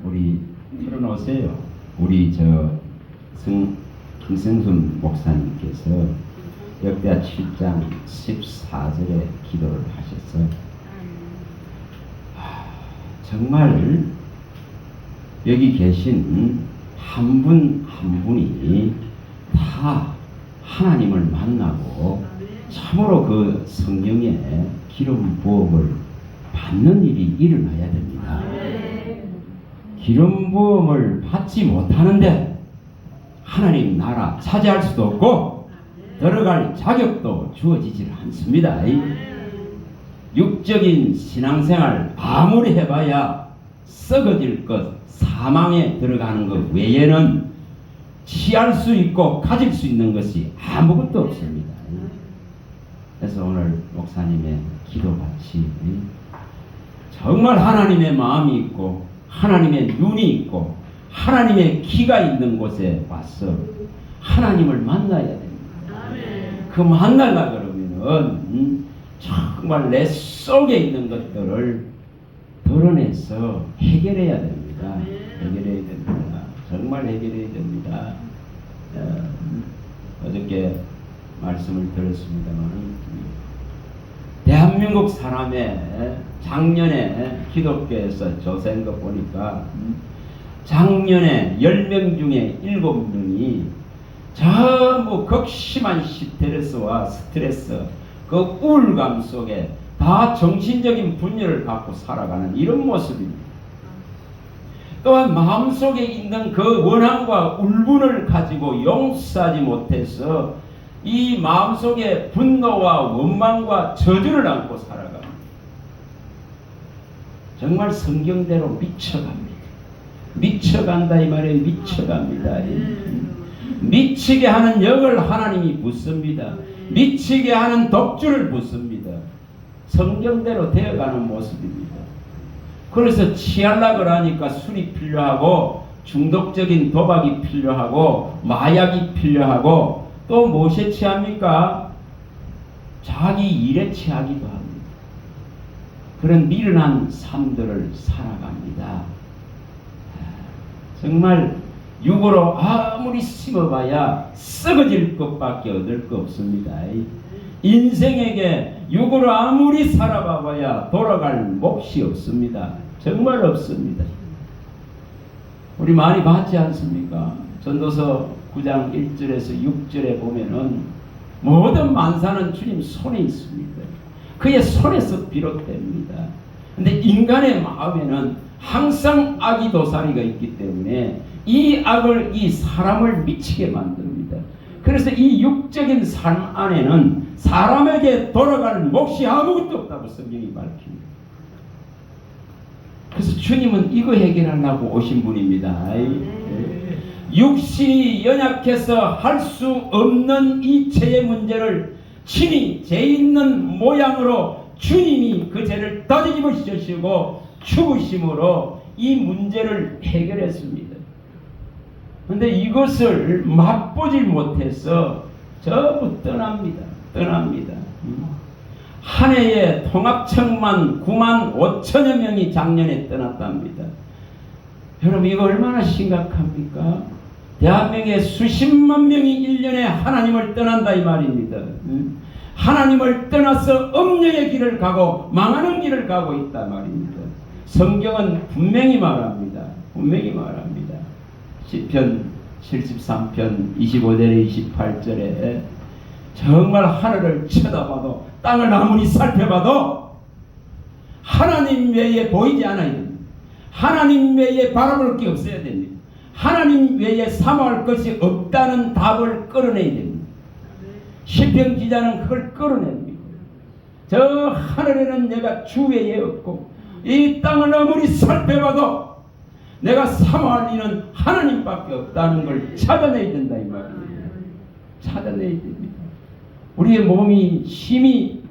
우리 틀어놓으세요. 우리 김승순 목사님께서 역대하 7장 14절에 기도를 하셨어요. 정말 여기 계신 한 분 한 분이 다 하나님을 만나고 참으로 그 성령의 기름 부음을 받는 일이 일어나야 됩니다. 기름 부음을 받지 못하는데 하나님 나라 차지할 수도 없고 들어갈 자격도 주어지질 않습니다. 육적인 신앙생활 아무리 해봐야 썩어질 것, 사망에 들어가는 것 외에는 취할 수 있고 가질 수 있는 것이 아무것도 없습니다. 그래서 오늘 목사님의 기도같이 정말 하나님의 마음이 있고 하나님의 눈이 있고 하나님의 기가 있는 곳에 와서 하나님을 만나야 됩니다. 그 만나려고 그러면은 정말 내 속에 있는 것들을 드러내서 해결해야 됩니다. 해결해야 됩니다. 정말 해결해야 됩니다. 어저께 말씀을 들었습니다만 대한민국 사람의 작년에 기독교에서 조사한 거 보니까 작년에 10명 중에 7명이 전부 극심한 스트레스, 그 우울감 속에 다 정신적인 분열을 갖고 살아가는 이런 모습입니다. 또한 마음속에 있는 그 원함과 울분을 가지고 용서하지 못해서 이 마음속에 분노와 원망과 저주를 안고 살아갑니다. 정말 성경대로 미쳐갑니다. 미쳐간다 이 말에 미쳐갑니다. 미치게 하는 역을 하나님이 붓습니다. 미치게 하는 독주를 붓습니다. 성경대로 되어가는 모습입니다. 그래서 취하려고 하니까 술이 필요하고 중독적인 도박이 필요하고 마약이 필요하고 또 무엇에 취합니까? 자기 일에 취하기도 합니다. 그런 미련한 삶들을 살아갑니다. 정말 육으로 아무리 심어봐야 썩어질 것밖에 얻을 거 없습니다. 인생에게 육으로 아무리 살아봐야 돌아갈 몫이 없습니다. 정말 없습니다. 우리 많이 봤지 않습니까? 전도서 9장 1절에서 6절에 보면은 모든 만사는 주님 손에 있습니다. 그의 손에서 비롯됩니다. 근데 인간의 마음에는 항상 악이 도사리가 있기 때문에 이 악을 이 사람을 미치게 만듭니다. 그래서 이 육적인 삶 안에는 사람에게 돌아갈 몫이 아무것도 없다고 성경이 밝힙니다. 그래서 주님은 이거 해결하려고 오신 분입니다. 육신이 연약해서 할 수 없는 이 죄의 문제를 친히 죄 있는 모양으로 주님이 그 죄를 떠집으시고 죽으심으로 이 문제를 해결했습니다. 그런데 이것을 맛보질 못해서 전부 떠납니다. 한 해에 통합청만 9만 5천여 명이 작년에 떠났답니다. 여러분 이거 얼마나 심각합니까? 대한민국에 수십만 명이 1년에 하나님을 떠난다 이 말입니다. 하나님을 떠나서 엄령의 길을 가고 망하는 길을 가고 있다 말입니다. 성경은 분명히 말합니다. 시편 73편 25절에 28절에 정말 하늘을 쳐다봐도 땅을 아무리 살펴봐도 하나님 외에 보이지 않아야 됩니다. 하나님 외에 바라볼 게 없어야 됩니다. 하나님 외에 사모할 것이 없다는 답을 끌어내야 됩니다. 시편 기자는 그걸 끌어냅니다. 저 하늘에는 내가 주 외에 없고 이 땅을 아무리 살펴봐도 내가 사모할 이는 하나님밖에 없다는 걸 찾아내야 된다 이 말입니다. 찾아내야 됩니다. 우리의 몸이 심히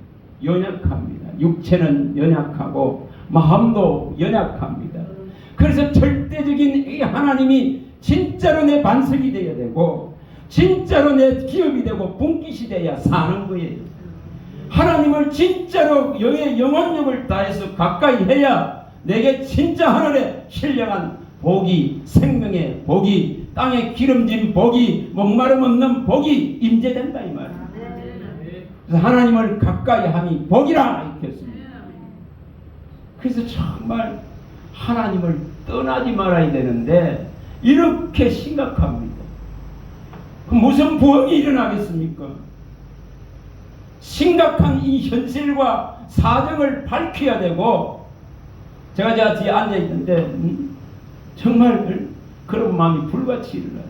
연약합니다. 육체는 연약하고 마음도 연약합니다. 그래서 절대적인 이 하나님이 진짜로 내 반석이 되어야 되고 진짜로 내 기업이 되고 분깃이 되어야 사는 거예요. 하나님을 진짜로 영의 영혼력을 다해서 가까이 해야 내게 진짜 하늘의 신령한 복이, 생명의 복이, 땅에 기름진 복이, 목마름 없는 복이 임재된다 이 말이에요. 그래서 하나님을 가까이 하니 복이라 이렇게 했습니다. 그래서 정말 하나님을 떠나지 말아야 되는데 이렇게 심각합니다. 무슨 부흥이 일어나겠습니까? 심각한 이 현실과 사정을 밝혀야 되고, 제가 뒤에 앉아있는데 정말 그런 마음이 불같이 일어나요.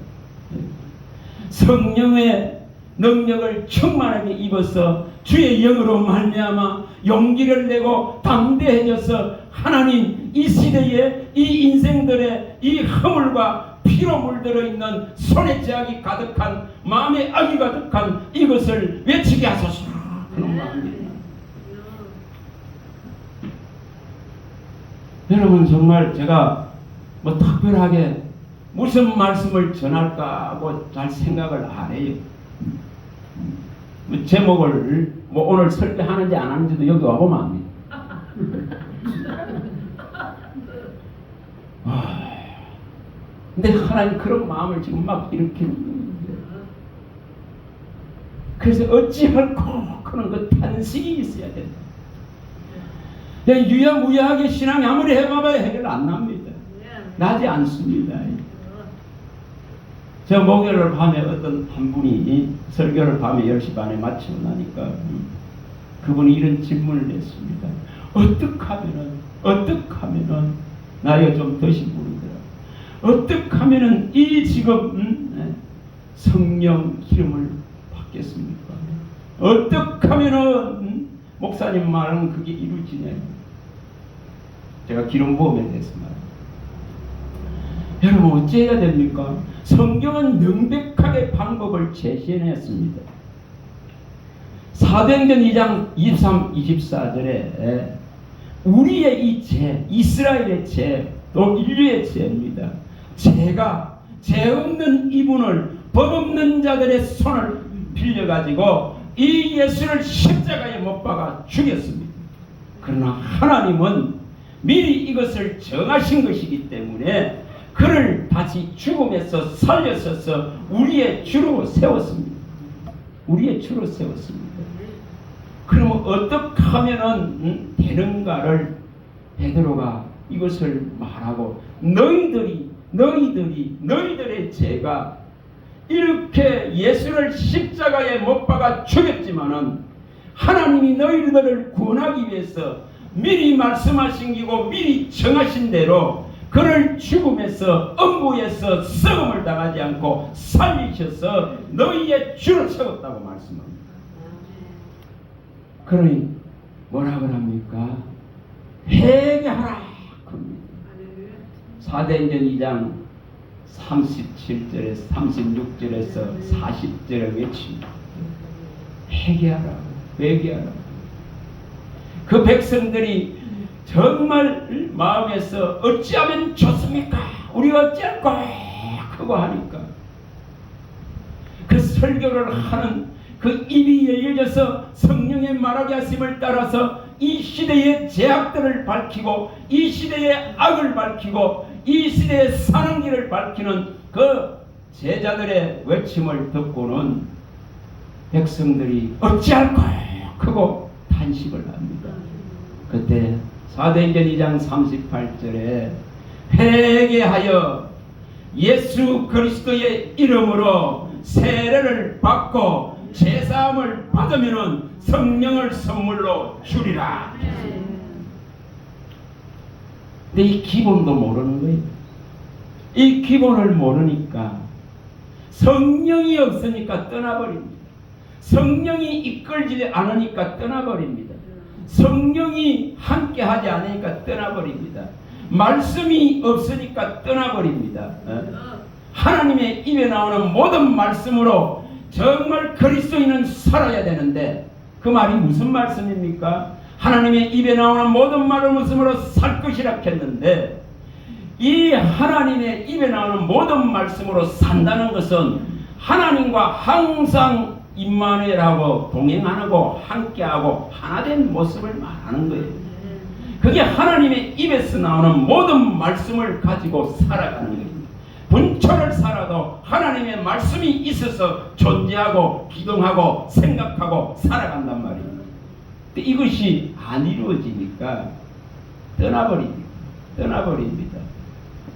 성령의 능력을 충만하게 입어서 주의 영으로 말미암아 용기를 내고 담대해져서 하나님 이 시대에 이 인생들의 이 허물과 피로 물들어 있는 손에 죄악이 가득한 마음에 악이 가득한 이것을 외치게 하소서. 그런 마음입니다. 여러분 정말 제가 뭐 특별하게 무슨 말씀을 전할까 하고 잘 생각을 안 해요. 제목을 뭐 오늘 설교하는지 안 하는지도 여기 와보면 압니다. 근데 하나님 그런 마음을 지금 막 일으키는 거예요. 그래서 어찌할꼬 그런 그 탄식이 있어야 된다. 유야무야하게 신앙이 아무리 해봐야 해결 안 납니다. 나지 않습니다. 저 목요일 밤에 어떤 한 분이 설교를 밤에 10시 반에 마치고 나니까 그분이 이런 질문을 냈습니다. 어떻게 하면은 나이가 좀 드신 분이더라. 어떻게 하면은 이 지금 성령 기름을 받겠습니까? 어떻게 하면은 목사님 말은 그게 이루어지냐? 제가 기름 부음에 대해서 말합니다. 여러분 어찌해야 됩니까? 성경은 명백하게 방법을 제시해냈습니다. 사도행전 2장 23, 24절에 우리의 이 죄, 이스라엘의 죄, 또 인류의 죄입니다. 죄가 죄 없는 이분을 법 없는 자들의 손을 빌려가지고 이 예수를 십자가에 못 박아 죽였습니다. 그러나 하나님은 미리 이것을 정하신 것이기 때문에 그를 다시 죽음에서 살려서서 우리의 주로 세웠습니다. 우리의 주로 세웠습니다. 그러면 어떻게 하면은 되는가를 베드로가 이것을 말하고 너희들의 죄가 이렇게 예수를 십자가에 못 박아 죽였지만은 하나님이 너희들을 구원하기 위해서 미리 말씀하신 기고 미리 정하신 대로 그를 죽음에서 엄부에서 썩음을 당하지 않고 살리셔서 너희의 주를 세웠다고 말씀합니다. 그러니 뭐라고 합니까? 회개하라 그럽니다. 사도행전 2장 37절에서 36절에서 40절을 외칩니다. 회개하라. 그 백성들이 정말 마음에서 어찌하면 좋습니까? 우리가 어찌할 거야? 그거 하니까 그 설교를 하는 그 입이 열려져서 성령의 말하게 하심을 따라서 이 시대의 죄악들을 밝히고 이 시대의 악을 밝히고 이 시대의 사는 길을 밝히는 그 제자들의 외침을 듣고는 백성들이 어찌할 거야? 그거 탄식을 합니다. 그때 사도행전 2장 38절에 회개하여 예수 그리스도의 이름으로 세례를 받고 제사함을 받으면 성령을 선물로 주리라. 근데 이 기본도 모르는 거예요. 이 기본을 모르니까 성령이 없으니까 떠나버립니다. 성령이 이끌지 않으니까 떠나버립니다. 성령이 함께 하지 않으니까 떠나버립니다. 말씀이 없으니까 떠나버립니다. 하나님의 입에 나오는 모든 말씀으로 정말 그리스도인은 살아야 되는데 그 말이 무슨 말씀입니까? 하나님의 입에 나오는 모든 말씀으로 살 것이라 했는데 이 하나님의 입에 나오는 모든 말씀으로 산다는 것은 하나님과 항상 임마누엘하고 동행하고 함께하고 하나된 모습을 말하는 거예요. 그게 하나님의 입에서 나오는 모든 말씀을 가지고 살아가는 겁니다. 분초를 살아도 하나님의 말씀이 있어서 존재하고 기동하고 생각하고 살아간단 말입니다. 근데 이것이 안 이루어지니까 떠나버립니다.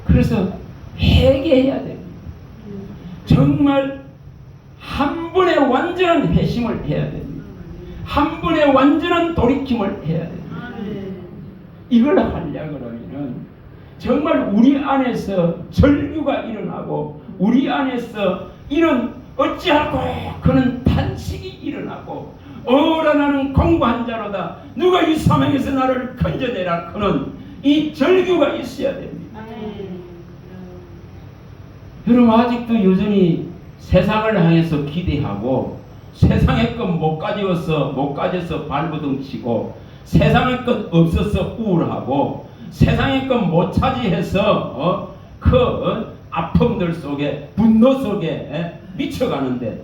그래서 회개해야 됩니다. 정말 한 번의 완전한 회심을 해야 됩니다. 한 번의 완전한 돌이킴을 해야 됩니다. 이걸 하려고 그러면은 정말 우리 안에서 절규가 일어나고 우리 안에서 이런 어찌하고 그는 탄식이 일어나고 어라 나는 공고한 자로다 누가 이 사망에서 나를 건져내라 그는 이 절규가 있어야 됩니다. 여러분 아직도 여전히 세상을 향해서 기대하고 세상의 것 못 가져서 발버둥치고 세상의 것 없어서 우울하고 세상의 것 못 차지해서 그 아픔들 속에 분노 속에 미쳐가는데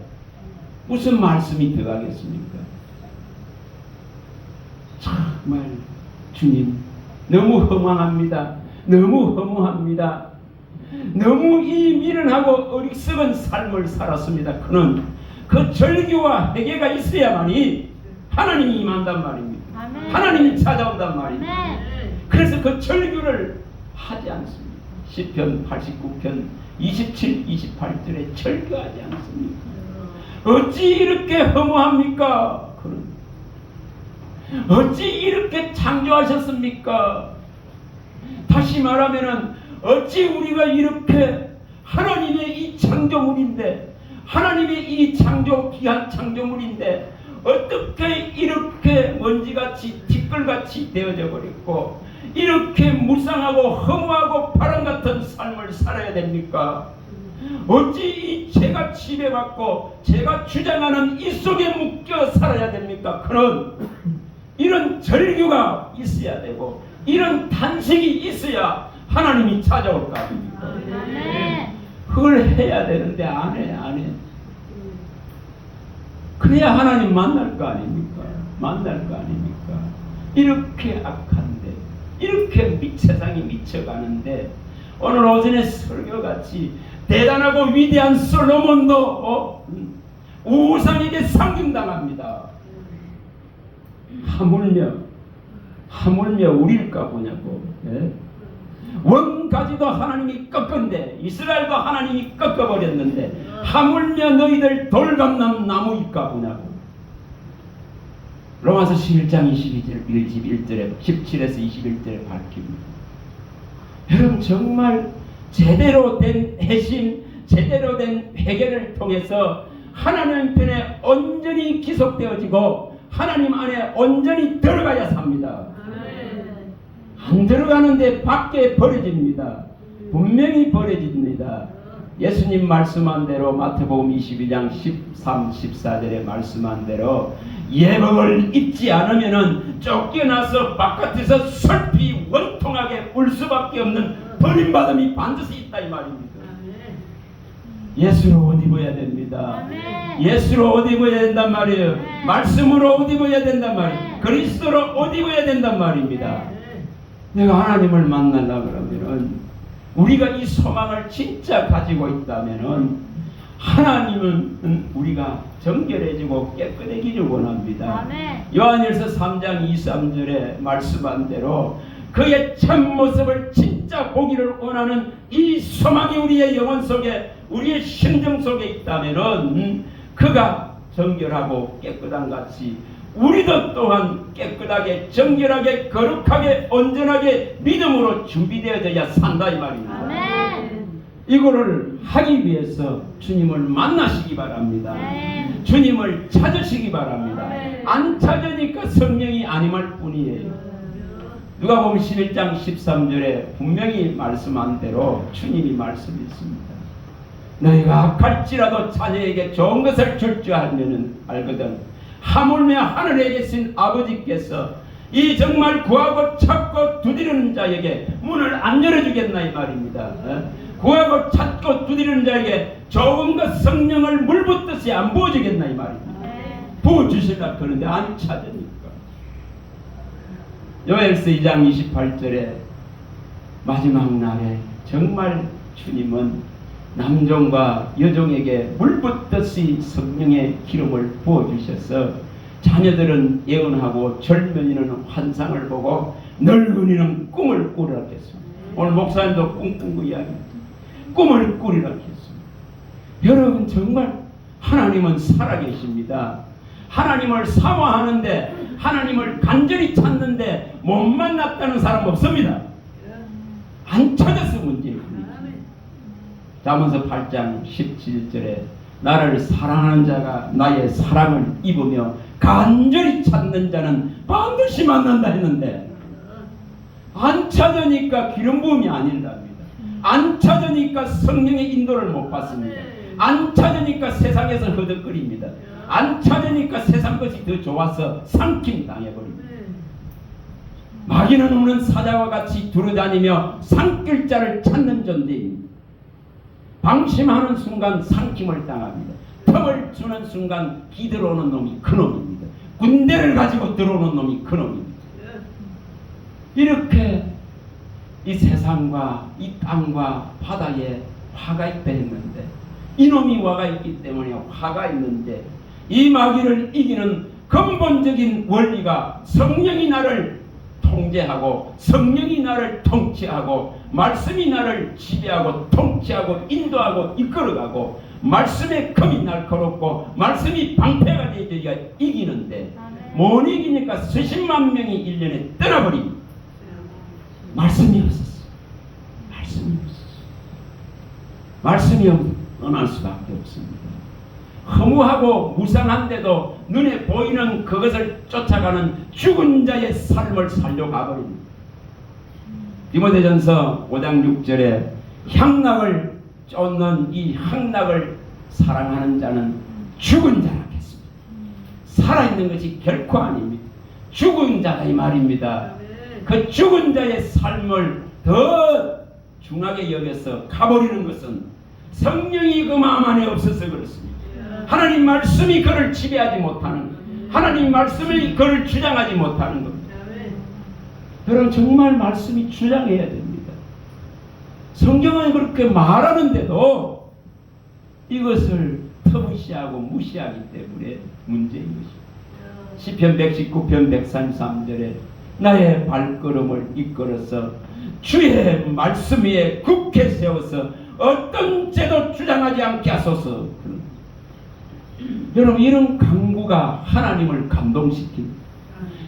무슨 말씀이 들어가겠습니까? 정말 주님 너무 허망합니다. 너무 허무합니다. 너무 이 미련하고 어리석은 삶을 살았습니다. 그는 그 절규와 회개가 있어야만이 하나님이 임한단 말입니다. 아멘. 하나님이 찾아온단 말입니다. 그래서 그 절규를 하지 않습니다. 시편 89편 27, 28절에 절규하지 않습니까? 어찌 이렇게 허무합니까? 어찌 이렇게 창조하셨습니까? 다시 말하면은 어찌 우리가 이렇게 하나님의 이 창조물인데 하나님의 이 귀한 창조물인데 어떻게 이렇게 먼지같이 티끌같이 되어져 버렸고 이렇게 무상하고 허무하고 바람같은 삶을 살아야 됩니까? 어찌 이 죄가 지배받고 죄가 주장하는 이 속에 묶여 살아야 됩니까? 그런 이런 절규가 있어야 되고 이런 탄식이 있어야 하나님이 찾아올 거 아닙니까? 그걸 해야 되는데 안 해. 그래야 하나님 만날 거 아닙니까? 이렇게 악한데 이렇게 세상이 미쳐가는데 오늘 오전에 설교같이 대단하고 위대한 솔로몬도 우상에게 상징당합니다. 하물며 우리일까 보냐고. 네? 원가지도 하나님이 꺾은데 이스라엘도 하나님이 꺾어버렸는데 하물며 너희들 돌감람 나무일까 보냐고. 로마서 11장 21절에 17에서 21절에 밝힙니다. 여러분 정말 제대로 된 회심 제대로 된 회개를 통해서 하나님 편에 온전히 기속되어지고 하나님 안에 온전히 들어가야 삽니다. 안 들어가는데 밖에 버려집니다. 분명히 버려집니다. 예수님 말씀한 대로 마태복음 22장 13, 14절에 말씀한 대로 예복을 입지 않으면은 쫓겨나서 바깥에서 슬피 원통하게 울 수밖에 없는 버림받음이 반드시 있다 이 말입니다. 예수로 옷 입어야 됩니다. 예수로 옷 입어야 된단 말이에요. 말씀으로 옷 입어야 된단 말이에요. 그리스도로 옷 입어야 된단 말입니다. 내가 하나님을 만나려고 그러면은 우리가 이 소망을 진짜 가지고 있다면은 하나님은 우리가 정결해지고 깨끗해지길 원합니다. 요한일서 3장 2, 3절에 말씀한 대로 그의 참모습을 진짜 보기를 원하는 이 소망이 우리의 영혼 속에 우리의 심정 속에 있다면은 그가 정결하고 깨끗한 같이 우리도 또한 깨끗하게 정결하게 거룩하게 온전하게 믿음으로 준비되어져야 산다 이 말입니다. 아멘. 이거를 하기 위해서 주님을 만나시기 바랍니다. 아멘. 주님을 찾으시기 바랍니다. 아멘. 안 찾으니까 성령이 안 임할 뿐이에요. 누가복음 11장 13절에 분명히 말씀한 대로 주님이 말씀했습니다. 너희가 악할지라도 자녀에게 좋은 것을 줄 줄 알거든 하물며 하늘에 계신 아버지께서 이 정말 구하고 찾고 두드리는 자에게 문을 안 열어주겠나 이 말입니다. 구하고 찾고 두드리는 자에게 좋은 것 성령을 물 붓듯이 안 부어주겠나 이 말입니다. 부어주시려 그러는데 안 찾으니까 요엘서 2장 28절에 마지막 날에 정말 주님은 남종과 여종에게 물붓듯이 성령의 기름을 부어주셔서 자녀들은 예언하고 젊은이는 환상을 보고 늙은이는 꿈을 꾸리라 했습니다. 오늘 목사님도 꿈꾼 거 이야기입니다. 꿈을 꾸리라 했습니다. 여러분 정말 하나님은 살아계십니다. 하나님을 사모하는데 하나님을 간절히 찾는데 못 만났다는 사람 없습니다. 안 찾아서 문제입니다. 잠언서 8장 17절에 나를 사랑하는 자가 나의 사랑을 입으며 간절히 찾는 자는 반드시 만난다 했는데 안 찾으니까 기름 부음이 아니랍니다. 안 찾으니까 성령의 인도를 못 받습니다. 안 찾으니까 세상에서 허덕거립니다. 안 찾으니까 세상 것이 더 좋아서 삼킴 당해버립니다. 마귀는 우는 사자와 같이 두루다니며 삼킬 자를 찾는 존재입니다. 방심하는 순간 삼킴을 당합니다. 틈을 주는 순간 기들어오는 놈이 그놈입니다. 군대를 가지고 들어오는 놈이 그놈입니다. 이렇게 이 세상과 이 땅과 바다에 화가 있다 했는데 이놈이 화가 있기 때문에 화가 있는데 이 마귀를 이기는 근본적인 원리가 성령이 나를 통제하고 성령이 나를 통치하고 말씀이 나를 지배하고 통치하고 인도하고 이끌어가고 말씀의 금이 날카롭고 말씀이 방패가 되어야 이기는데 못 이기니까 수십만 명이 1년에 떠나버립니다. 말씀이 없었어. 말씀이 없었어. 말씀이 떠날 수밖에 없습니다. 허무하고 무상한데도 눈에 보이는 그것을 쫓아가는 죽은 자의 삶을 살려가버립니다. 디모데전서 5장 6절에 향락을 쫓는 이 향락을 사랑하는 자는 죽은 자라 했습니다. 살아있는 것이 결코 아닙니다. 죽은 자가 이 말입니다. 그 죽은 자의 삶을 더 중하게 여겨서 가버리는 것은 성령이 그 마음 안에 없어서 그렇습니다. 하나님 말씀이 그를 지배하지 못하는 것, 하나님 말씀이 그를 주장하지 못하는 겁니다. 여러분 정말 말씀이 주장해야 됩니다. 성경은 그렇게 말하는데도 이것을 터무시하고 무시하기 때문에 문제인 것입니다. 시편 119편 133절에 나의 발걸음을 이끌어서 주의 말씀 위에 굳게 세워서 어떤 죄도 주장하지 않게 하소서. 여러분 이런 강구가 하나님을 감동시킵니다.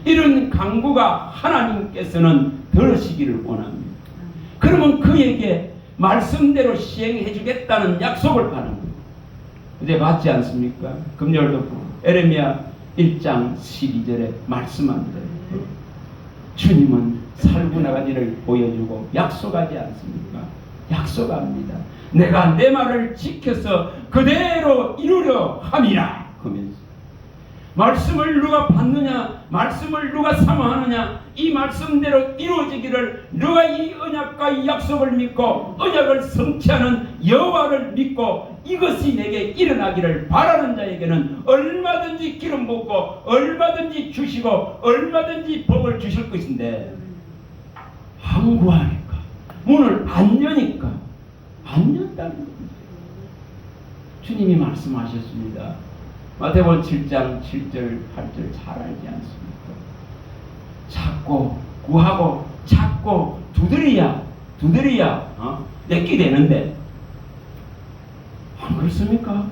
이런 강구가 하나님께서는 들으시기를 원합니다. 그러면 그에게 말씀대로 시행해 주겠다는 약속을 하는 거예요. 이제 맞지 않습니까? 금요일도 에레미야 1장 12절에 말씀합니다. 주님은 살구나가지를 보여주고 약속하지 않습니까? 약속합니다. 내가 내 말을 지켜서 그대로 이루려 함이라. 그러면서 말씀을 누가 받느냐, 말씀을 누가 사모하느냐, 이 말씀대로 이루어지기를 누가 이 언약과 이 약속을 믿고 언약을 성취하는 여호와를 믿고 이것이 내게 일어나기를 바라는 자에게는 얼마든지 기름 붓고 얼마든지 주시고 얼마든지 복을 주실 것인데 안 구하니까 문을 안 여니까 안 연다는 겁니다. 주님이 말씀하셨습니다. 마태복음 7장 7절 8절 잘 알지 않습니까? 찾고 구하고 찾고 두드려야 내게 되는데 안 그렇습니까?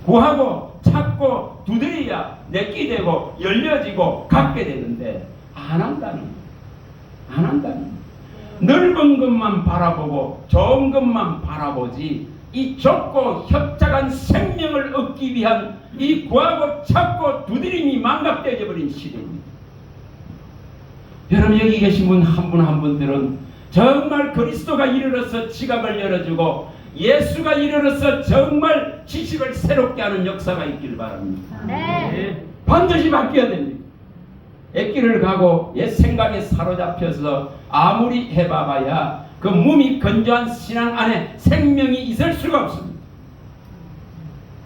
구하고 찾고 두드려야 내게 되고 열려지고 갖게 되는데 안 한다는 거예요. 안 한다는 거예요. 넓은 것만 바라보고 좋은 것만 바라보지 이 좁고 협착한 생명을 얻기 위한 이 구하고 찾고 두드림이 망각되어 버린 시대입니다. 여러분 여기 계신 분 한 분 한 분들은 정말 그리스도가 이르러서 지각을 열어주고 예수가 이르러서 정말 지식을 새롭게 하는 역사가 있길 바랍니다. 네. 반드시 바뀌어야 됩니다. 옛길을 가고 옛 생각에 사로잡혀서 아무리 해봐봐야 그 몸이 건조한 신앙 안에 생명이 있을 수가 없습니다.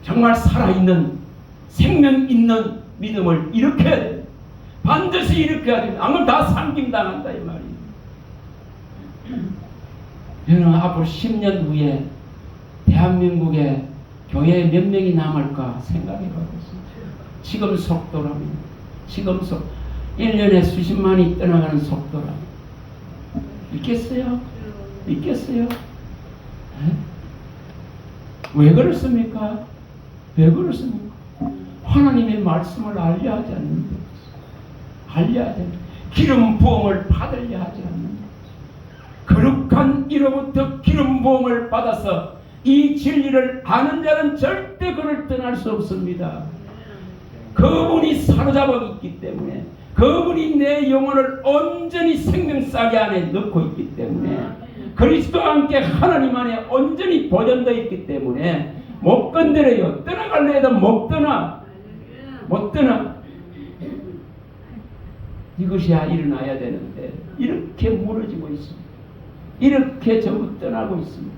정말 살아있는 생명 있는 믿음을 일으켜야 됩니다. 반드시 이렇게 해야 됩니다. 안 그러면 다 상김당한다 이 말이에요. 여러분 앞으로 10년 후에 대한민국에 교회에 몇 명이 남을까 생각해 보겠습니다. 지금 속도라면 지금 1년에 수십만이 떠나가는 속도라면 있겠어요? 있겠어요? 네? 왜 그렇습니까? 왜 그렇습니까? 하나님의 말씀을 알려야 하지 않는데, 알려야 하지 않는데, 기름 부음을 받으려 하지 않는데, 거룩한 이로부터 기름 부음을 받아서 이 진리를 아는 자는 절대 그를 떠날 수 없습니다. 그분이 사로잡아 있기 때문에, 그분이 내 영혼을 온전히 생명싸개 안에 넣고 있기 때문에, 그리스도와 함께 하나님 안에 온전히 보존되어 있기 때문에 못 건드려요. 떠나갈래 해도 못 떠나. 못 떠나. 이것이야 일어나야 되는데 이렇게 무너지고 있습니다. 이렇게 전부 떠나고 있습니다.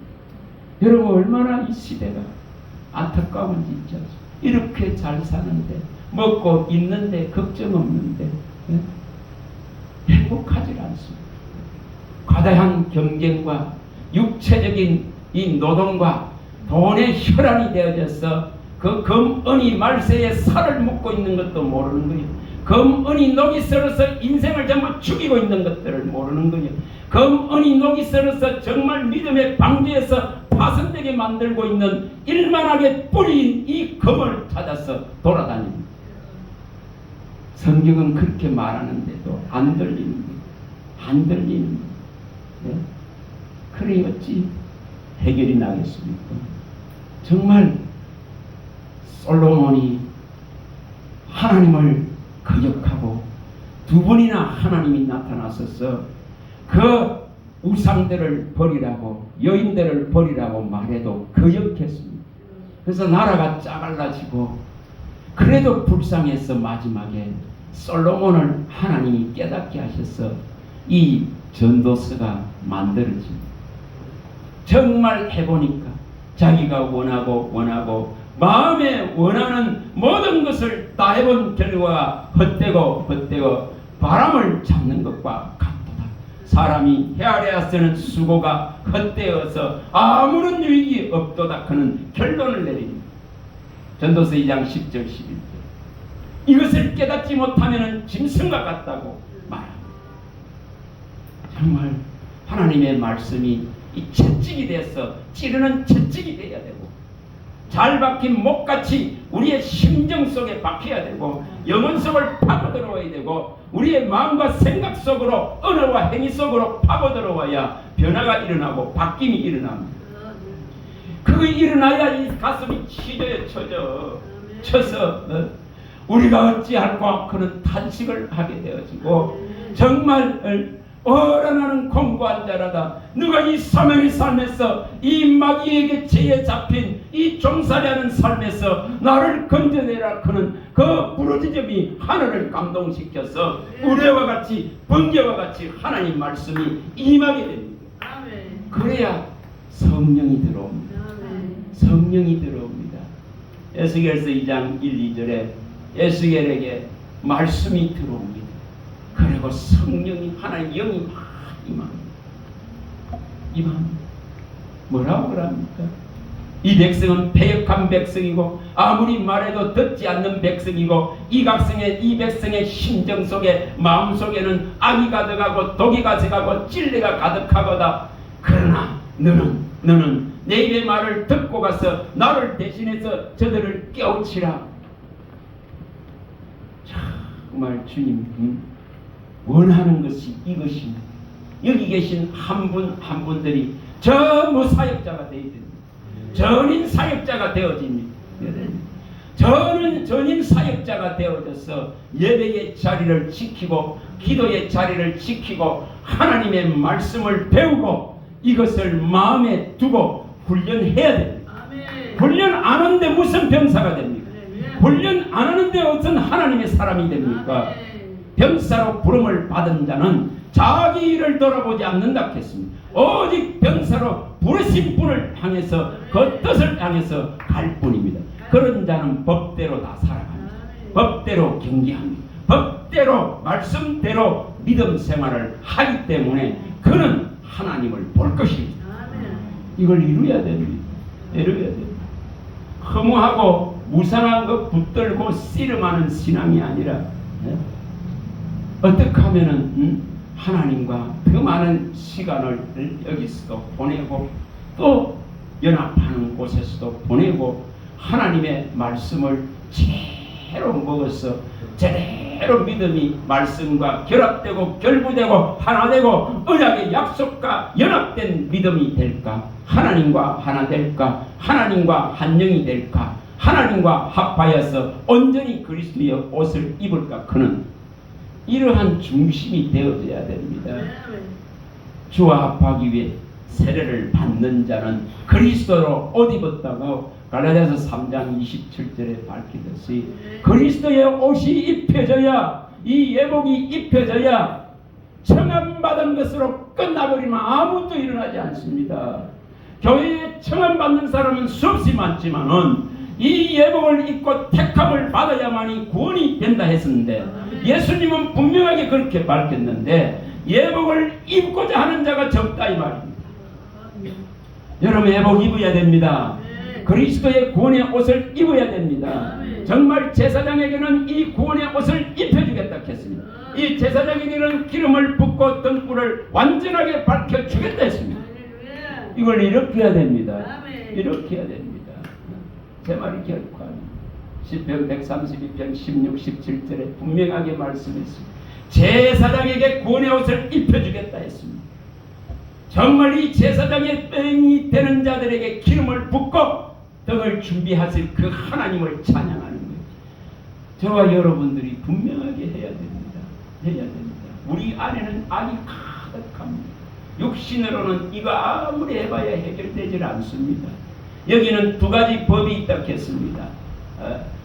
여러분 얼마나 이 시대가 안타까운지 있죠. 이렇게 잘 사는데 먹고 있는데 걱정 없는데 행복하지 않습니다. 과다한 경쟁과 육체적인 이 노동과 돈의 혈안이 되어져서 그 금은이 말세에 살을 묶고 있는 것도 모르는 거예요. 금은이 녹이 썰어서 인생을 전부 죽이고 있는 것들을 모르는 거예요. 금은이 녹이 썰어서 정말 믿음의 방주에서 파손되게 만들고 있는 일만하게 뿌린 이 금을 찾아서 돌아다닙니다. 성경은 그렇게 말하는데도 안 들리는 거예요. 안 들리는 거예요. 네? 그래 어찌 해결이 나겠습니까? 정말 솔로몬이 하나님을 거역하고 두 번이나 하나님이 나타나셔서 그 우상들을 버리라고 여인들을 버리라고 말해도 거역했습니다. 그래서 나라가 짜갈라지고 그래도 불쌍해서 마지막에 솔로몬을 하나님이 깨닫게 하셔서 이 전도서가 만들어집니다. 정말 해보니까 자기가 원하고 마음에 원하는 모든 것을 다 해본 결과가 헛되고 바람을 잡는 것과 같도다. 사람이 헤아려야 쓰는 수고가 헛되어서 아무런 유익이 없도다 하는 결론을 내립니다. 전도서 2장 10절 11절. 이것을 깨닫지 못하면 짐승과 같다고 말합니다. 정말 하나님의 말씀이 이 채찍이 돼서 찌르는 채찍이 돼야 되고 잘 박힌 목같이 우리의 심정 속에 박혀야 되고 영혼 속을 파고들어와야 되고 우리의 마음과 생각 속으로 언어와 행위 속으로 파고들어와야 변화가 일어나고 바뀜이 일어납니다. 그거 일어나야 이 가슴이 쳐서 우리가 어찌할까 그런 탄식을 하게 되어지고 정말 어란하는 공고한 자라다. 누가 이 사명의 삶에서 이 마귀에게 죄에 잡힌 이 종살이하는 삶에서 나를 건져내라 하는 그 부르짖음이 하늘을 감동시켜서 우레와 같이 번개와 같이 하나님 말씀이 임하게 됩니다. 그래야 성령이 들어옵니다. 성령이 들어옵니다. 에스겔서 2장 1, 2절에 에스겔에게 말씀이 들어옵니다. 그리고 성령이 하나님 영이 막 임합니다. 뭐라고 그럽니까? 이 백성은 패역한 백성이고 아무리 말해도 듣지 않는 백성이고 이 백성의 심정 속에 마음 속에는 악이 가득하고 독이 가득하고 찔레가 가득하거다. 그러나 너는 내 입의 말을 듣고 가서 나를 대신해서 저들을 깨우치라. 정말 주님 원하는 것이 이것입니다. 여기 계신 한 분 한 분들이 전부 사역자가 되어야 됩니다. 전인 사역자가 되어집니다. 전인 사역자가 되어져서 예배의 자리를 지키고 기도의 자리를 지키고 하나님의 말씀을 배우고 이것을 마음에 두고 훈련해야 됩니다. 훈련 안 하는데 무슨 병사가 됩니까? 훈련 안 하는데 어떤 하나님의 사람이 됩니까? 병사로 부름을 받은 자는 자기 일을 돌아보지 않는다 했습니다. 오직 병사로 부르신 분을 향해서 그 뜻을 향해서 갈 뿐입니다. 그런 자는 법대로 다 살아갑니다. 법대로 경계합니다. 법대로 말씀대로 믿음 생활을 하기 때문에 그는 하나님을 볼 것입니다. 이걸 이루어야 됩니다. 이루어야 됩니다. 허무하고 무상한 것 붙들고 씨름하는 신앙이 아니라 어떻게 하면은 하나님과 더 많은 시간을 여기서도 보내고 또 연합하는 곳에서도 보내고 하나님의 말씀을 제대로 먹어서 제대로 믿음이 말씀과 결합되고 결부되고 하나되고 언약의 약속과 연합된 믿음이 될까? 하나님과 하나 될까? 하나님과 한 영이 될까? 하나님과 합하여서 온전히 그리스도의 옷을 입을까? 그는 이러한 중심이 되어져야 됩니다. 주와 합하기 위해 세례를 받는 자는 그리스도로 옷 입었다고 갈라디아서 3장 27절에 밝히듯이 그리스도의 옷이 입혀져야 이 예복이 입혀져야 청함받은 것으로 끝나버리면 아무것도 일어나지 않습니다. 교회에 청함받는 사람은 수없이 많지만은 이 예복을 입고 택함을 받아야만이 구원이 된다 했었는데 예수님은 분명하게 그렇게 밝혔는데 예복을 입고자 하는 자가 적다 이 말입니다. 여러분 예복 입어야 됩니다. 그리스도의 구원의 옷을 입어야 됩니다. 정말 제사장에게는 이 구원의 옷을 입혀주겠다 했습니다. 이 제사장에게는 기름을 붓고 등불을 완전하게 밝혀주겠다 했습니다. 이걸 이렇게 해야 됩니다. 이렇게 해야 됩니다. 제 말이 결코 아닙니다. 시편 132편 16, 17절에 분명하게 말씀했습니다. 제사장에게 구원의 옷을 입혀주겠다 했습니다. 정말 이 제사장의 뺑이 되는 자들에게 기름을 붓고 등을 준비하실 그 하나님을 찬양하는 거예요. 저와 여러분들이 분명하게 해야 됩니다. 해야 됩니다. 우리 안에는 악이 가득합니다. 육신으로는 이거 아무리 해봐야 해결되질 않습니다. 여기는 두 가지 법이 있다 했습니다.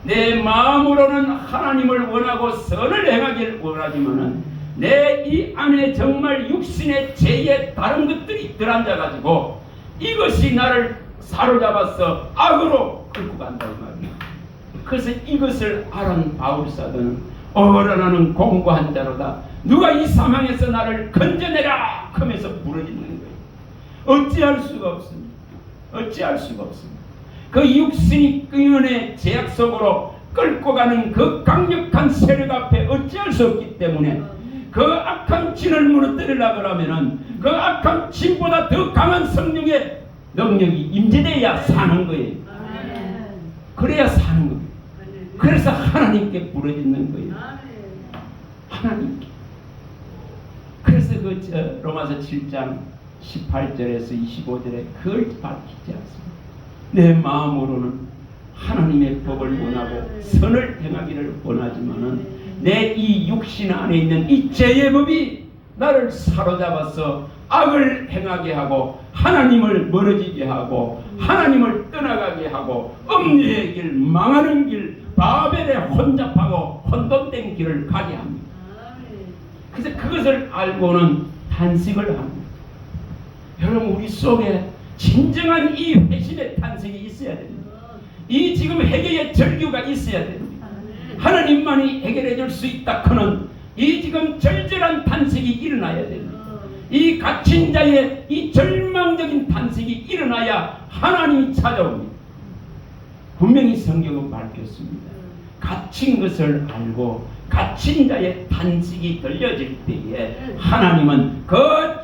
내 마음으로는 하나님을 원하고 선을 행하기를 원하지만은 내 이 안에 정말 육신의 죄의 다른 것들이 들어앉아가지고 이것이 나를 사로잡아서 악으로 끌고 간다고 말이야. 그래서 이것을 알은 바울사도는 어른하는 공고한 자로다. 누가 이 사망에서 나를 건져내라 하면서 부르짖는 거예요. 어찌할 수가 없습니다. 어찌할 수가 없습니다. 그 육신이 끄연의 제약 속으로 끌고 가는 그 강력한 세력 앞에 어찌할 수 없기 때문에 그 악한 진을 무너뜨리려고 하면은 그 악한 진보다 더 강한 성령의 능력이 임재되어야 사는 거예요. 그래야 사는 거예요. 그래서 하나님께 부르짖는 거예요. 하나님께. 그래서 그 로마서 7장 18절에서 25절에 그걸 밝히지 않습니다. 내 마음으로는 하나님의 법을 원하고 선을 행하기를 원하지만은 내 이 육신 안에 있는 이 죄의 법이 나를 사로잡아서 악을 행하게 하고 하나님을 멀어지게 하고 하나님을 떠나가게 하고 음녀의 길, 망하는 길, 바벨에 혼잡하고 혼돈된 길을 가게 합니다. 그래서 그것을 알고는 탄식을 합니다. 여러분 우리 속에 진정한 이 회심의 탄식이 있어야 됩니다. 이 지금 회개의 절규가 있어야 됩니다. 하나님만이 해결해 줄 수 있다 하는 이 지금 절절한 탄식이 일어나야 됩니다. 이 갇힌 자의 이 절망적인 탄식이 일어나야 하나님이 찾아옵니다. 분명히 성경은 밝혔습니다. 갇힌 것을 알고 갇힌 자의 탄식이 들려질 때에 하나님은 그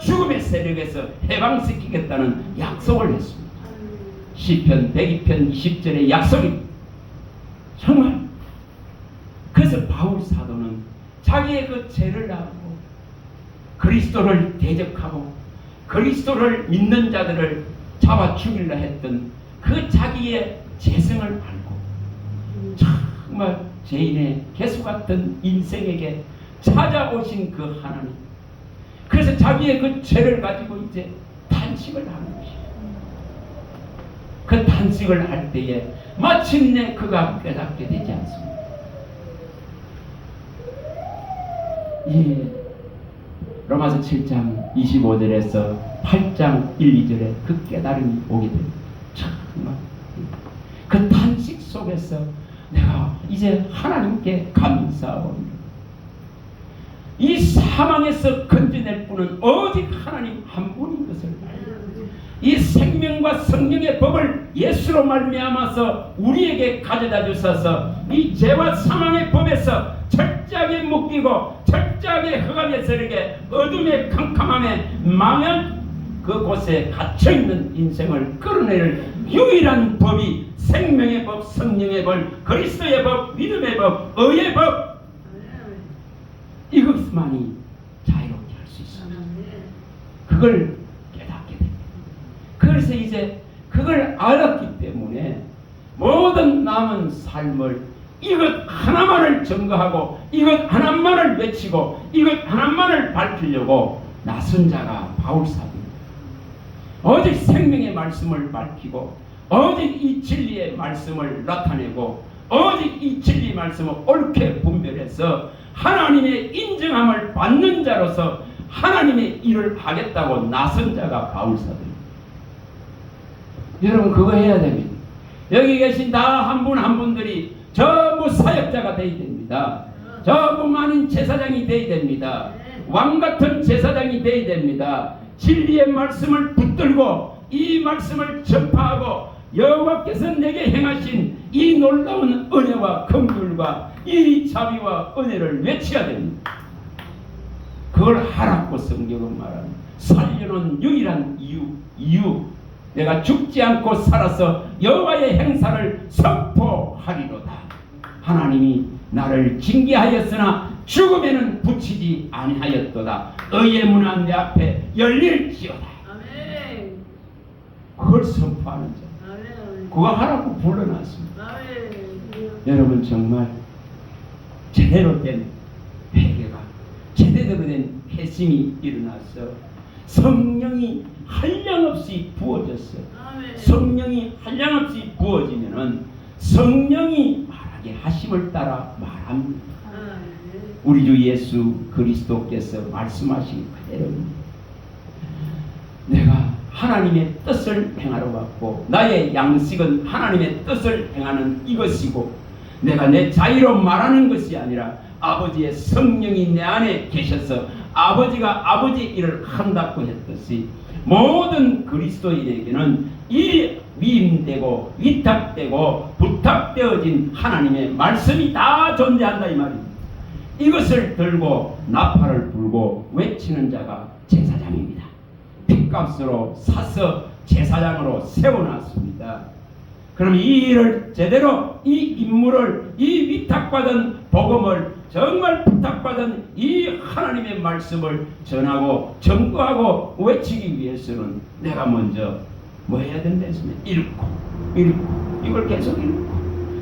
죽음의 세력에서 해방시키겠다는 약속을 했습니다. 시편 102편 20절의 약속입니다. 정말 그래서 바울 사도는 자기의 그 죄를 알고 그리스도를 대적하고 그리스도를 믿는 자들을 잡아 죽이려 했던 그 자기의 죄성을 알고 정말 죄인의 개수 같은 인생에게 찾아오신 그 하나님, 그래서 자기의 그 죄를 가지고 이제 탄식을 하는 것이에요. 그 탄식을 할 때에 마침내 그가 깨닫게 되지 않습니다. 이 로마서 7장 25절에서 8장 1, 2절에 그 깨달음이 오게 됩니다. 정말 그 탄식 속에서 내가 이제 하나님께 감사합니다. 이 사망에서 건져낼 분은 오직 하나님 한 분인 것을 알고 이 생명과 성령의 법을 예수로 말미암아서 우리에게 가져다 주셔서 이 죄와 사망의 법에서 철저하게 묶이고 철저하게 흑암에서 이렇게 어둠의 캄캄함에 망한 그곳에 갇혀있는 인생을 끌어내릴 유일한 법이 생명의 법, 성령의 법, 그리스도의 법, 믿음의 법, 의의 법, 이것만이 자유롭게 할 수 있습니다. 그걸 깨닫게 됩니다. 그래서 이제 그걸 알았기 때문에 모든 남은 삶을 이것 하나만을 증거하고 이것 하나만을 외치고 이것 하나만을 밝히려고 나선 자가 바울사도입니다. 오직 생명의 말씀을 밝히고 오직 이 진리의 말씀을 나타내고 오직 이 진리 말씀을 옳게 분별해서 하나님의 인정함을 받는 자로서 하나님의 일을 하겠다고 나선 자가 바울사도입니다. 여러분 그거 해야 됩니다. 여기 계신 다 한 분 한 분들이 전부 사역자가 되어야 됩니다. 전부 많은 제사장이 되어야 됩니다. 왕같은 제사장이 되어야 됩니다. 진리의 말씀을 붙들고 이 말씀을 전파하고 여호와께서 내게 행하신 이 놀라운 은혜와 긍휼과 이 자비와 은혜를 외쳐야 됩니다. 그걸 하라고 성경은 말합니다. 살려놓은 유일한 이유 내가 죽지 않고 살아서 여호와의 행사를 선포하리로다. 하나님이 나를 징계하였으나 죽음에는 붙이지 아니하였도다. 의의 문은 내 앞에 열릴지어다. 아멘. 그걸 선포하는 자. 아멘. 그거 하라고 불러놨습니다. 아멘. 여러분 정말 제대로 된 회개가 제대로 된 회심이 일어나서 성령이 한량없이 부어졌어요. 성령이 한량없이 부어지면은 성령이 말하게 하심을 따라 말합니다. 우리 주 예수 그리스도께서 말씀하신 그대로입니다. 내가 하나님의 뜻을 행하러 왔고 나의 양식은 하나님의 뜻을 행하는 이것이고 내가 내 자유로 말하는 것이 아니라 아버지의 성령이 내 안에 계셔서 아버지가 아버지 일을 한다고 했듯이 모든 그리스도인에게는 이 위임되고 위탁되고 부탁되어진 하나님의 말씀이 다 존재한다 이 말입니다. 이것을 들고 나팔을 불고 외치는 자가 제사장입니다. 핏값으로 사서 제사장으로 세워놨습니다. 그럼 이 일을 제대로 이 임무를 이 위탁받은 복음을 정말 부탁받은 이 하나님의 말씀을 전하고 전거하고 외치기 위해서는 내가 먼저 뭐 해야 된다 했으면 읽고 이걸 계속 읽고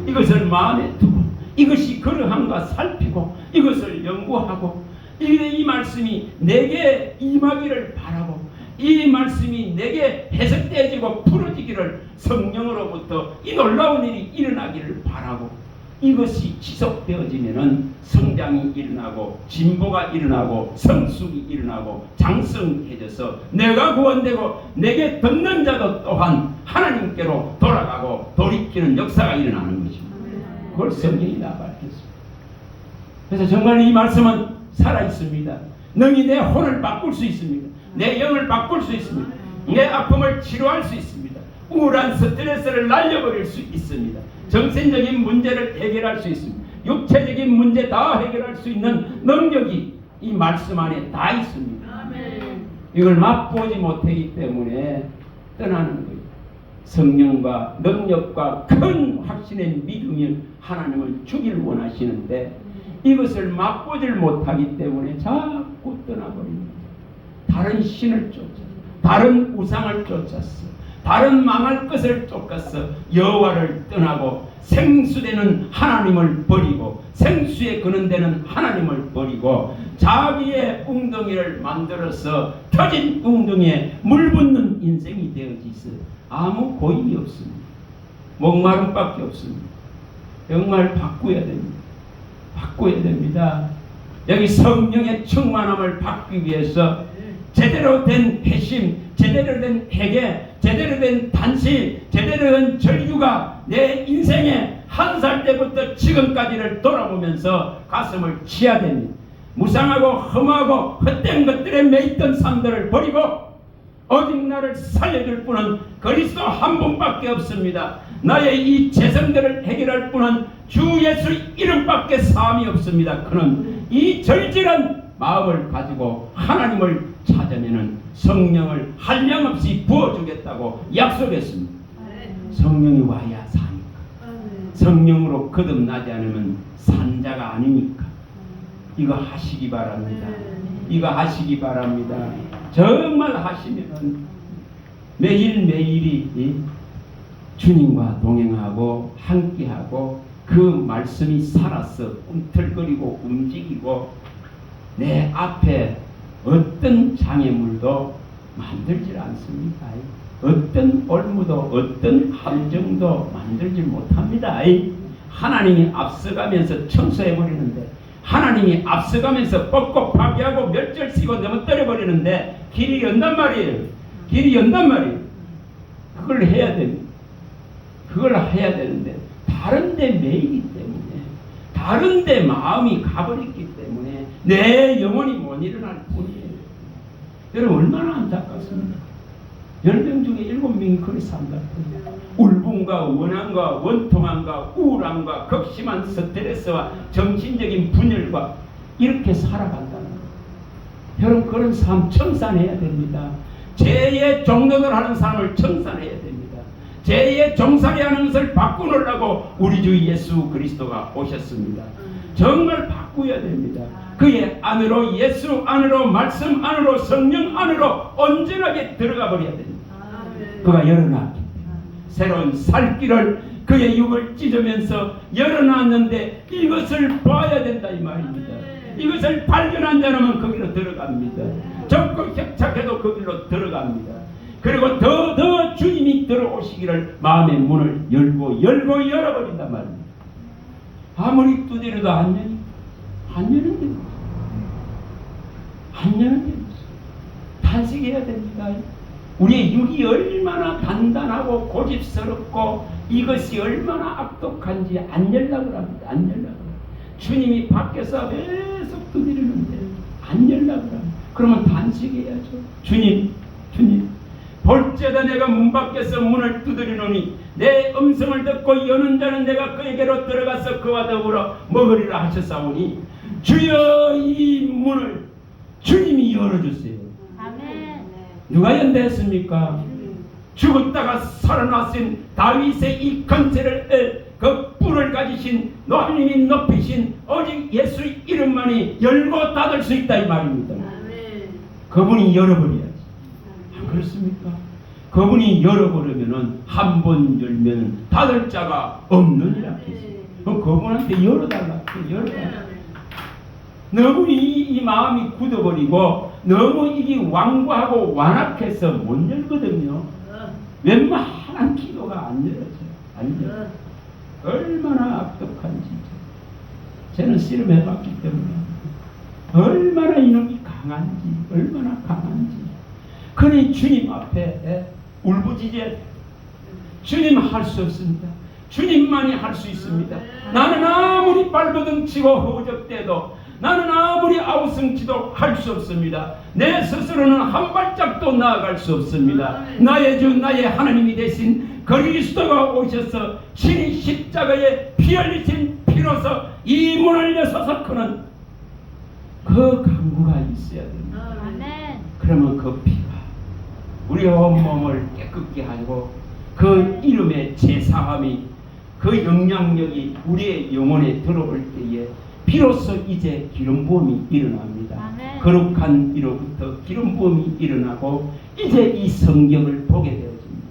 이것을 마음에 두고 이것이 그러한가 살피고 이것을 연구하고 이 말씀이 내게 임하기를 바라고 이 말씀이 내게 해석되어지고 풀어지기를 성령으로부터 이 놀라운 일이 일어나기를 바라고 이것이 지속되어지면은 성장이 일어나고 진보가 일어나고 성숙이 일어나고 장성해져서 내가 구원되고 내게 듣는 자도 또한 하나님께로 돌아가고 돌이키는 역사가 일어나는 것입니다. 그걸 성경이 다 밝혔습니다. 그래서 정말 이 말씀은 살아있습니다. 능히 내 혼을 바꿀 수 있습니다. 내 영을 바꿀 수 있습니다. 내 아픔을 치료할 수 있습니다. 우울한 스트레스를 날려버릴 수 있습니다. 정신적인 문제를 해결할 수 있습니다. 육체적인 문제 다 해결할 수 있는 능력이 이 말씀 안에 다 있습니다. 아멘. 이걸 맛보지 못하기 때문에 떠나는 거예요. 성령과 능력과 큰 확신의 믿음이 하나님을 주길 원하시는데 이것을 맛보질 못하기 때문에 자꾸 떠나버립니다. 다른 신을 쫓아 다른 우상을 쫓았어. 다른 망할 것을 쫓아서 여호와를 떠나고 생수되는 하나님을 버리고 생수에 근원되는 하나님을 버리고 자기의 웅덩이를 만들어서 터진 웅덩이에 물 붓는 인생이 되어지서 아무 고임이 없습니다. 목마름밖에 없습니다. 정말 바꾸어야 됩니다. 바꾸어야 됩니다. 여기 성령의 충만함을 받기 위해서 제대로 된 회심, 제대로 된 회개, 제대로 된 단식, 제대로 된 절규가 내 인생의 한 살 때부터 지금까지를 돌아보면서 가슴을 치야 됩니다. 무상하고 험하고 헛된 것들에 매있던 삶들을 버리고 오직 나를 살려줄 분은 그리스도 한 분밖에 없습니다. 나의 이 재성들을 해결할 분은 주 예수 이름밖에 사함이 없습니다. 그는 이 절실한 마음을 가지고 하나님을 찾아내는 성령을 한량없이 부어주겠다고 약속했습니다. 성령이 와야 사니까. 성령으로 거듭나지 않으면 산자가 아니니까. 이거 하시기 바랍니다. 이거 하시기 바랍니다. 정말 하시면 매일매일이 주님과 동행하고 함께하고 그 말씀이 살아서 꿈틀거리고 움직이고 내 앞에 어떤 장애물도 만들질 않습니다. 어떤 올무도 어떤 함정도 만들지 못합니다. 하나님이 앞서가면서 청소해버리는데, 하나님이 앞서가면서 뻗고 파괴하고 멸절시고 넘어뜨려버리는데 길이 연단 말이에요. 길이 연단 말이에요. 그걸 해야 됩니다. 그걸 해야 되는데 다른 데 매이기 때문에, 다른 데 마음이 가버렸기 때문에 내 영혼이 못 일어날 뿐이에요. 여러분 얼마나 안타깝습니까? 10명 중에 7명이 그렇게 산다. 울분과 원한과 원통함과 우울함과 극심한 스트레스와 정신적인 분열과 이렇게 살아간다는 거예요. 여러분 그런 삶 청산해야 됩니다. 죄의 종노를 하는 삶을 청산해야 됩니다. 죄의 종살이 하는 것을 바꾸려고 우리 주 예수 그리스도가 오셨습니다. 정말 바꾸어야 됩니다. 그의 안으로, 예수 안으로, 말씀 안으로, 성령 안으로 온전하게 들어가 버려야 됩니다. 그가 열어놨기 때문에 새로운 살 길을 그의 육을 찢으면서 열어놨는데 이것을 봐야 된다 이 말입니다. 이것을 발견한 자라면 거기로 들어갑니다. 적극 협착해도 거기로 들어갑니다. 그리고 더 주님이 들어오시기를 마음의 문을 열고 열어버린단 말입니다. 아무리 두드려도 안 여는데 탄식해야 됩니다. 우리의 육이 얼마나 단단하고 고집스럽고 이것이 얼마나 악독한지 안 열라고 합니다. 안 열라고. 주님이 밖에서 계속 두드리는데 안 열라고 합니다. 그러면 단식해야죠. 주님 볼지어다 내가 문 밖에서 문을 두드리노니 내 음성을 듣고 여는 자는 내가 그에게로 들어가서 그와 더불어 먹으리라 하셨사오니 주여 이 문을 주님이 열어주세요. 아멘. 누가 연대했습니까? 죽었다가 살아나신 다윗의 이 건세를 그 뿔을 가지신 하나님이 높이신 오직 예수 이름만이 열고 닫을 수 있다 이 말입니다. 아멘. 그분이 열어버려야지. 안 그렇습니까? 그분이 열어버리면은 한 번 열면 닫을 자가 없느니라 했어요. 그분한테 열어달라. 너무 이 마음이 굳어버리고 너무 이게 완고하고 완악해서 못 열거든요. 웬만한 기도가 안 열어져요. 얼마나 악독한지 저는 씨름해봤기 때문에 얼마나 이놈이 강한지, 얼마나 강한지. 그러니 주님 앞에 울부짖어야 주님 할 수 없습니다. 주님만이 할 수 있습니다. 나는 아무리 발버둥치고 허우적대도, 나는 아무리 아우성치도 할 수 없습니다. 내 스스로는 한 발짝도 나아갈 수 없습니다. 나의 주 나의 하나님이 되신 그리스도가 오셔서 친히 십자가에 피 흘리신 피로서 이 문을 여서서 그는 그 강구가 있어야 됩니다. 그러면 그 피가 우리 온몸을 깨끗게 하고 그 이름의 제사함이 그 영향력이 우리의 영혼에 들어올 때에 비로소 이제 기름 부음이 일어납니다. 아멘. 거룩한 이로부터 기름 부음이 일어나고 이제 이 성경을 보게 되어집니다.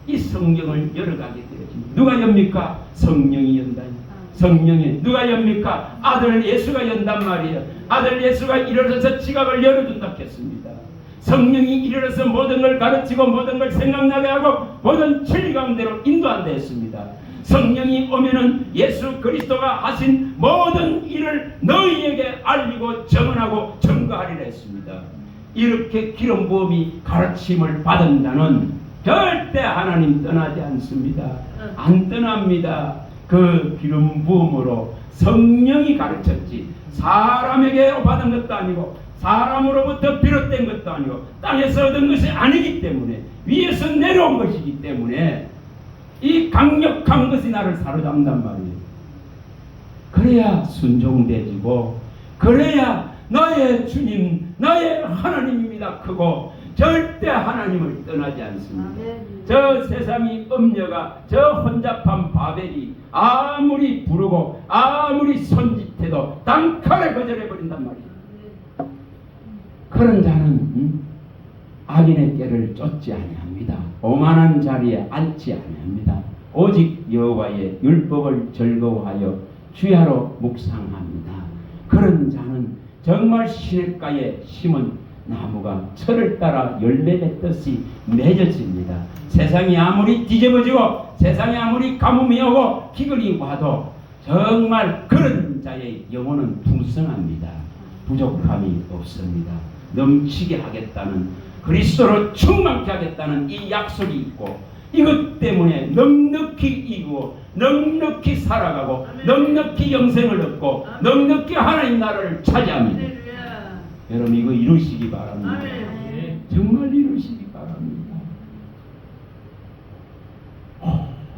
이 성경을 열어가게 되어집니다. 누가 엽니까? 성령이 연다니. 성령이 누가 엽니까? 아들 예수가 연단 말이에요. 아들 예수가 일어서서 지각을 열어준다 했습니다. 성령이 일어나서 모든 걸 가르치고 모든 걸 생각나게 하고 모든 진리 가운데로 인도한다 했습니다. 성령이 오면은 예수 그리스도가 하신 모든 일을 너희에게 알리고 증언하고 증거하리라 했습니다. 이렇게 기름 부음이 가르침을 받은 자는 절대 하나님 떠나지 않습니다. 안 떠납니다. 그 기름 부음으로 성령이 가르쳤지 사람에게 받은 것도 아니고 사람으로부터 비롯된 것도 아니고 땅에서 얻은 것이 아니기 때문에 위에서 내려온 것이기 때문에 이 강력한 것이 나를 사로잡는단 말이에요. 그래야 순종되지고 그래야 너의 주님 너의 하나님입니다 크고 절대 하나님을 떠나지 않습니다. 저 세상이 음녀가 저 혼잡한 바벨이 아무리 부르고 아무리 손짓해도 단칼에 거절해버린단 말이에요. 그런 자는 악인의 꾀를 쫓지 아니합니다. 오만한 자리에 앉지 아니합니다. 오직 여호와의 율법을 즐거워하여 주야로 묵상합니다. 그런 자는 정말 시냇가에 심은 나무가 철을 따라 열매 맺듯이 맺어집니다. 세상이 아무리 뒤집어지고 세상이 아무리 가뭄이 오고 기근이 와도 정말 그런 자의 영혼은 풍성합니다. 부족함이 없습니다. 넘치게 하겠다는 그리스도로 충만케 하겠다는 이 약속이 있고 이것 때문에 넉넉히 이기고 넉넉히 살아가고 넉넉히 영생을 얻고 넉넉히 하나님 나라를 차지합니다. 여러분 이거 이루시기 바랍니다. 정말 이루시기 바랍니다.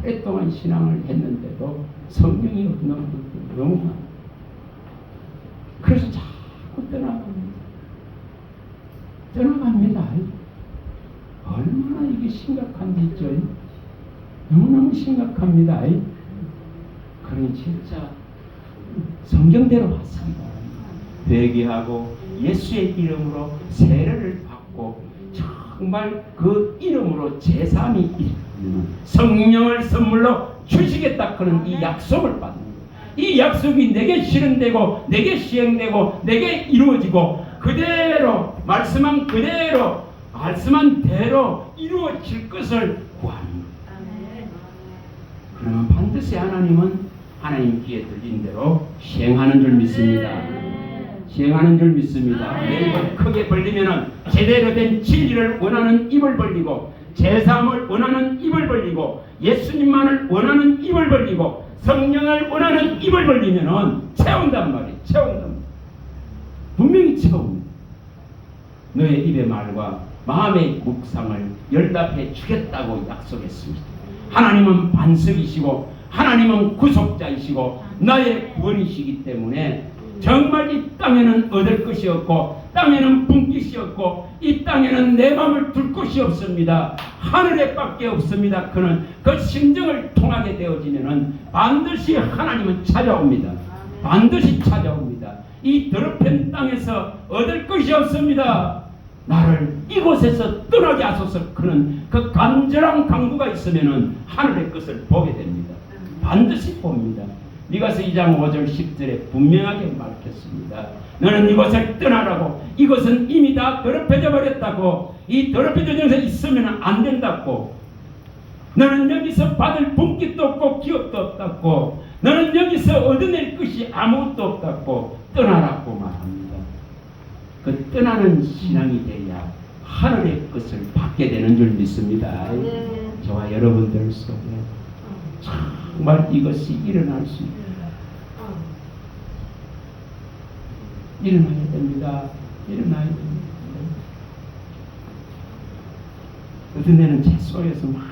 오랫동안 신앙을 했는데도 성령이 없는 분들 너무 많아요. 그래서 자꾸 떠나갑니다. 얼마나 이게 심각한 일이죠. 너무너무 심각합니다. 그러니 진짜 성경대로 왔습니다. 회개하고 예수의 이름으로 세례를 받고 정말 그 이름으로 제3이 일어나는 성령을 선물로 주시겠다 그런 이 약속을 받는 거예요. 이 약속이 내게 실현되고 내게 시행되고 내게 이루어지고 그대로 말씀한 대로 이루어질 것을 구하는 거예요. 그러면 반드시 하나님은 하나님 귀에 들린 대로 시행하는 줄 믿습니다. 시행하는 줄 믿습니다. 내 입을 크게 벌리면은 제대로 된 진리를 원하는 입을 벌리고 제사함을 원하는 입을 벌리고 예수님만을 원하는 입을 벌리고 성령을 원하는 입을 벌리면은 채운단 말이에요. 채운단. 분명히 채웁니다. 너의 입의 말과 마음의 묵상을 열답해 주겠다고 약속했습니다. 하나님은 반석이시고 하나님은 구속자이시고 나의 구원이시기 때문에 정말 이 땅에는 얻을 것이 없고 땅에는 분깃이 없고 이 땅에는 내 마음을 둘 곳이 없습니다. 하늘에 밖에 없습니다. 그는 그 심정을 통하게 되어지면은 반드시 하나님은 찾아옵니다. 반드시 찾아옵니다. 이 더럽힌 땅에서 얻을 것이 없습니다. 나를 이곳에서 떠나게 하소서. 그는 그 간절한 강구가 있으면은 하늘의 것을 보게 됩니다. 반드시 봅니다. 미가서 2장 5절 10절에 분명하게 말했습니다. 너는 이곳을 떠나라고. 이것은 이미 다 더럽혀져 버렸다고. 이 더럽혀진 곳에 있으면 안 된다고. 너는 여기서 받을 분깃도 없고 기업도 없다고. 너는 여기서 얻어낼 것이 아무것도 없다고 떠나라고 말합니다. 그 떠나는 신앙이 돼야 하늘의 것을 받게 되는 줄 믿습니다. 저와 여러분들 속에 정말 이것이 일어날 수 있습니다. 일어나야 됩니다. 일어나야 됩니다. 어떤 데는 제 속에서 막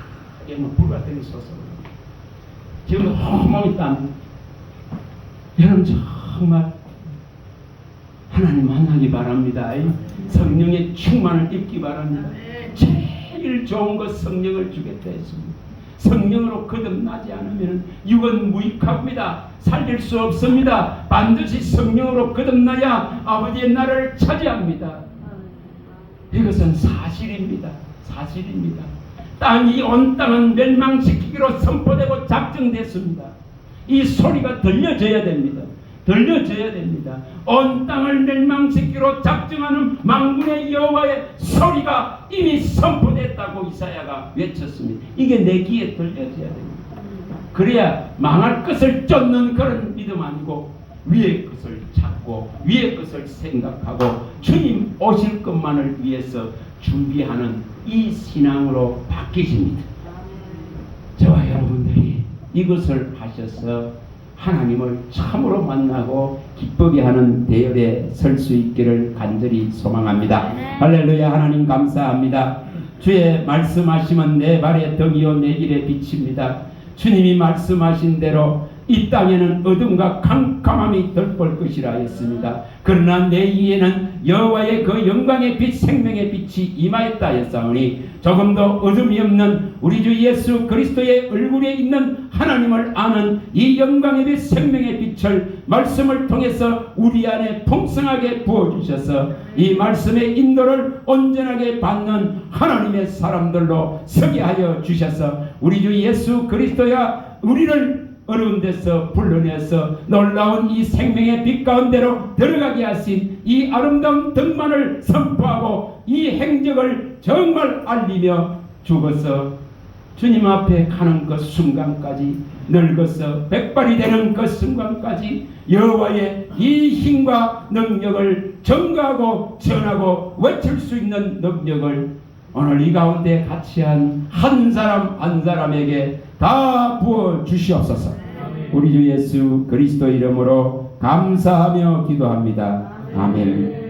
불같은 솟아. 지금 엉망이 땀. 여러분 정말 하나님 만나기 바랍니다. 성령의 충만을 입기 바랍니다. 제일 좋은 것 성령을 주겠다 했습니다. 성령으로 거듭나지 않으면 육은 무익합니다. 살릴 수 없습니다. 반드시 성령으로 거듭나야 아버지의 나라를 차지합니다. 이것은 사실입니다. 사실입니다. 땅이 온 땅은 멸망시키기로 선포되고 작정됐습니다. 이 소리가 들려져야 됩니다. 들려져야 됩니다. 온 땅을 멸망시키기로 작정하는 만군의 여호와의 소리가 이미 선포됐다고 이사야가 외쳤습니다. 이게 내 귀에 들려져야 됩니다. 그래야 망할 것을 쫓는 그런 믿음 아니고 위의 것을 찾고 위의 것을 생각하고 주님 오실 것만을 위해서 준비하는 이 신앙으로 바뀌십니다. 저와 여러분들이 이것을 하셔서 하나님을 참으로 만나고 기쁘게 하는 대열에 설 수 있기를 간절히 소망합니다. 할렐루야. 하나님 감사합니다. 주의 말씀하시면 내 발의 등이요 내 길의 빛입니다. 주님이 말씀하신 대로 이 땅에는 어둠과 캄캄함이 덜볼 것이라 했습니다. 그러나 내 위에는 여호와의 그 영광의 빛 생명의 빛이 임하였다 했사오니 조금도 어둠이 없는 우리 주 예수 그리스도의 얼굴에 있는 하나님을 아는 이 영광의 빛 생명의 빛을 말씀을 통해서 우리 안에 풍성하게 부어주셔서 이 말씀의 인도를 온전하게 받는 하나님의 사람들로 서게 하여 주셔서 우리 주 예수 그리스도야 우리를 어려운 데서 불러내서 놀라운 이 생명의 빛 가운데로 들어가게 하신 이 아름다운 등만을 선포하고 이 행적을 정말 알리며 죽어서 주님 앞에 가는 그 순간까지 늙어서 백발이 되는 그 순간까지 여호와의 이 힘과 능력을 전가하고 전하고 외칠 수 있는 능력을 오늘 이 가운데 같이 한 한 사람 한 사람에게 다 부어 주시옵소서. 우리 주 예수 그리스도 이름으로 감사하며 기도합니다. 아멘.